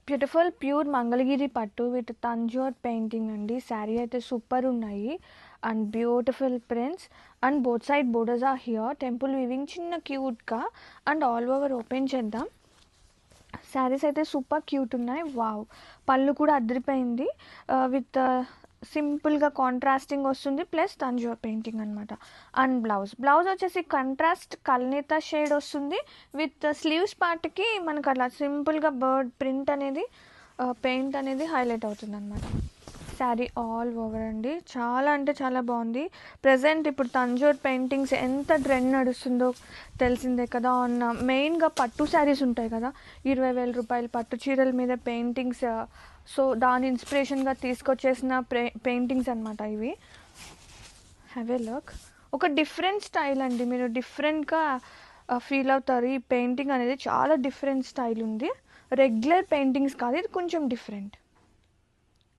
Beautiful pure Mangalagiri పట్టు with Tanjore painting అండి. శారీ అయితే సూపర్ ఉన్నాయి and beautiful prints and both side borders are here. Temple weaving చిన్న క్యూట్గా అండ్ ఆల్ ఓవర్ ఓపెన్ చేద్దాం. శారీస్ అయితే సూపర్ క్యూట్ ఉన్నాయి. వావ్, పళ్ళు కూడా అదిరిపోయింది విత్ సింపుల్గా కాంట్రాస్టింగ్ వస్తుంది ప్లస్ తంజోర్ పెయింటింగ్ అనమాట. అండ్ బ్లౌజ్ వచ్చేసి కంట్రాస్ట్ కల్నేత షేడ్ వస్తుంది విత్ స్లీవ్స్ పార్ట్కి మనకు అలా సింపుల్గా బర్డ్ ప్రింట్ అనేది పెయింట్ అనేది హైలైట్ అవుతుంది అనమాట. శారీ ఆల్ ఓవర్ అండి, చాలా అంటే చాలా బాగుంది. ప్రజెంట్ ఇప్పుడు తంజోర్ పెయింటింగ్స్ ఎంత ట్రెండ్ నడుస్తుందో తెలిసిందే కదా. మెయిన్గా పట్టు శారీస్ ఉంటాయి కదా, 20,000 రూపాయలు పట్టు చీరల మీద పెయింటింగ్స్. సో దాని ఇన్స్పిరేషన్గా తీసుకొచ్చేసిన పెయింటింగ్స్ అనమాట ఇవి. Have a look. ఒక డిఫరెంట్ స్టైల్ అండి, మీరు డిఫరెంట్గా ఫీల్ అవుతారు. ఈ పెయింటింగ్ అనేది చాలా డిఫరెంట్ స్టైల్ ఉంది, రెగ్యులర్ పెయింటింగ్స్ కాదు, ఇది కొంచెం డిఫరెంట్.